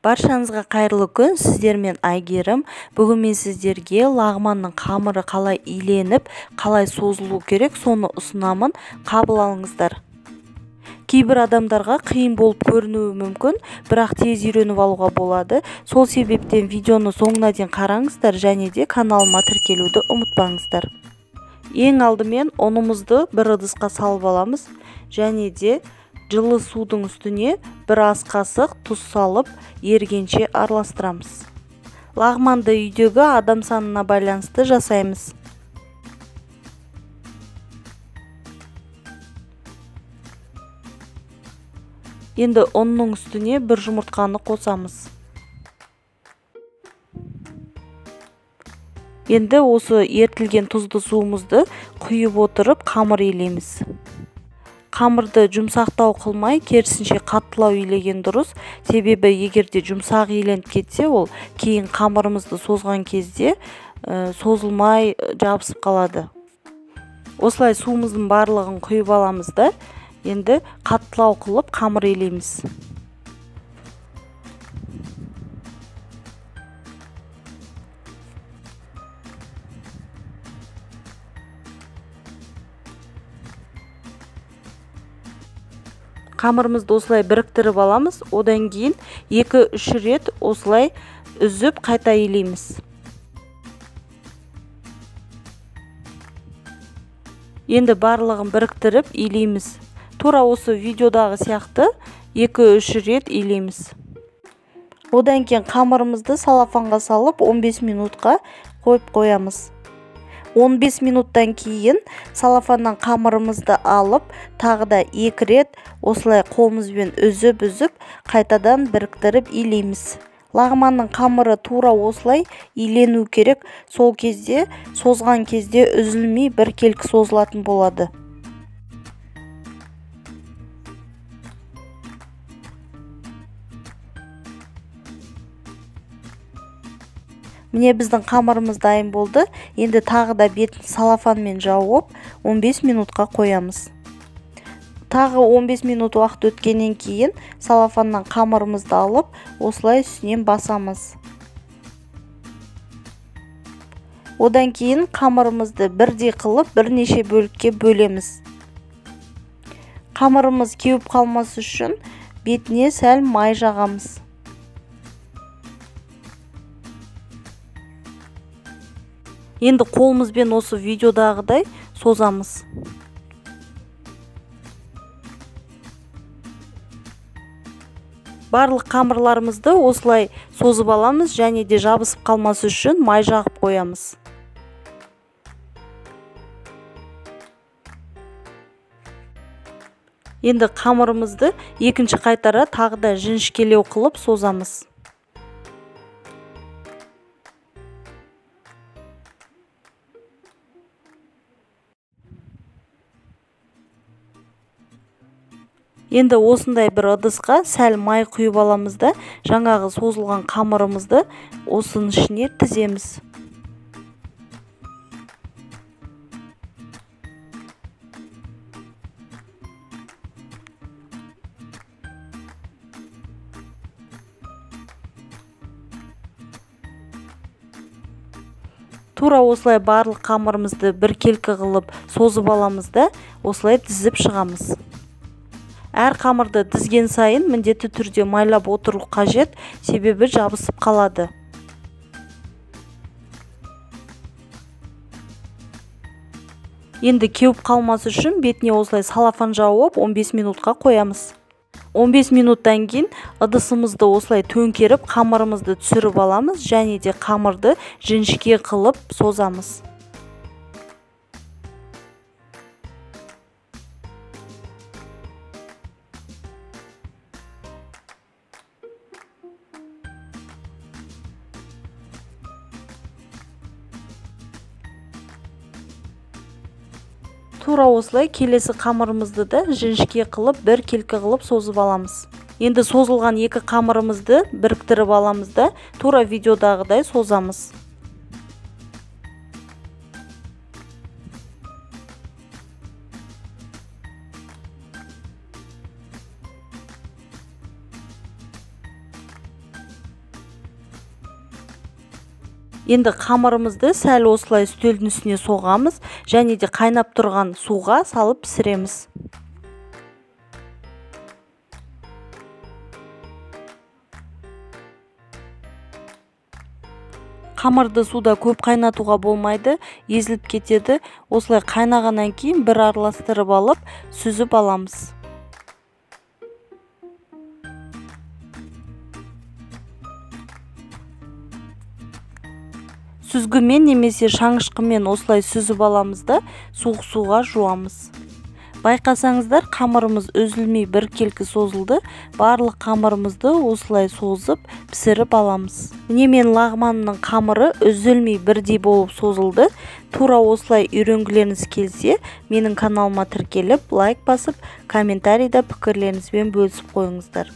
Баршаңызға қайырлы күн, сіздермен Айгерім. Бүгін мен сіздерге лағманның қамыры қалай иленіп, қалай созылу керек, соны ұсынамын. Қабыл алыңыздар. Кейбір адамдарға қиын болып көрінуі мүмкін, бірақ тез үйреніп алуға болады. Сол себептен видеоны соңына дейін қараңыздар және де каналыма тіркелуді ұмытпаңыздар. Ең алдымен ұнымызды бір ыдысқа салып аламыз және де жылы судың үстіне бір ас қасық тұз салып, ергенше араластырамыз. Лағманды үйдегі адам санына байланысты жасаймыз. Енді ұнның үстіне бір жұмыртқаны қосамыз. Енді осы ертілген тұзды суымызды құйып отырып қамыр илейміз. Қамырды жұмсақтау қылмай, керісінше қаттылау илеген дұрыс. Себебі егерде жұмсақ иленіп кетсе, ол кейін қамырымызды созған кезде созылмай жабысып қалады. Осылай суымыздың барлығын құйып аламыз да, енді қаттылау қылып қамыр илейміз. Қамырымызды осылай біріктіріп аламыз, одан кейін 2-3 рет осылай үзіп қайта илейміз. Енді барлығын біріктіріп илейміз. Тура осы видеодағы сияқты 2-3 рет илейміз. Одан кейін қамырымызды салафанға салып 15 минутқа қойып қоямыз. 15 минуттан кейін салафаннан қамырымызды алып, тағы да 2 рет осылай қолымызбен үзіп қайтадан біріктіріп илейміз. Лағманның қамыры тура осылай илену керек, сол кезде созған кезде үзілмей біркелкі созылатын болады. Міне біздің қамырымыз дайын болды. Енді тағы да бетін салафанмен жауып 15 минутқа қоямыз. Тағы 15 минут уақыт өткеннен кейін салафаннан қамырымызды алып, осылай үстінен басамыз. Одан кейін қамырымызды бірдей қылып бірнеше бөлікке бөлеміз. Қамырымыз кеуіп қалмасы үшін бетіне сәл май жағамыз. Енді қолымызбен осы видеодағыдай созамыз. Барлық қамырларымызды осылай созып аламыз және де жабысып қалмасы үшін май жағып қоямыз. Енді қамырымызды екінші қайтара тағы да жіңішкелеу қылып созамыз. Енді осындай бір ыдысқа сәл май құйып аламыз да, жаңағы созылған қамырымызды осының ішіне тіземіз. Тура осылай барлық қамырымызды біркелкі қылып созып аламыз да, осылай тізіп шығамыз. Әр қамырды тізген сайын міндетті түрде майлап отыру қажет, себебі жабысып қалады. Енді кеуіп қалмасы үшін бетіне осылай салафан жауып 15 минутқа қоямыз. 15 минуттан кейін ыдысымызды осылай төңкеріп, қамырымызды түсіріп аламыз және де қамырды жіңішке қылып созамыз. Тура осылай келесі қамырымызды да жіңішке қылып, біркелкі қылып созып аламыз. Енді созылған екі қамырымызды біріктіріп аламыз да, тура видеодағыдай созамыз. Енді қамырымызды сәл осылай үстелдің үстіне соғамыз және де қайнап тұрған суға салып пісіреміз. Қамырды суда көп қайнатуға болмайды, езіліп кетеді. Осылай қайнағаннан кейін бір араластырып алып, сүзіп аламыз. Сүзгімен немесе шаңышқымен осылай сүзіп аламыз да, суық суға жуамыз. Байқасаңыздар, қамырымыз үзілмей біркелкі созылды. Барлық қамырымызды осылай созып, пісіріп аламыз. Міне мен лағманымның қамыры үзілмей бірдей болып созылды. Тура осылай үйренгілеріңіз келсе, менің каналыма тіркеліп, лайк басып, комментарийда пікірлеріңізбен бөлісіп қойыңыздар.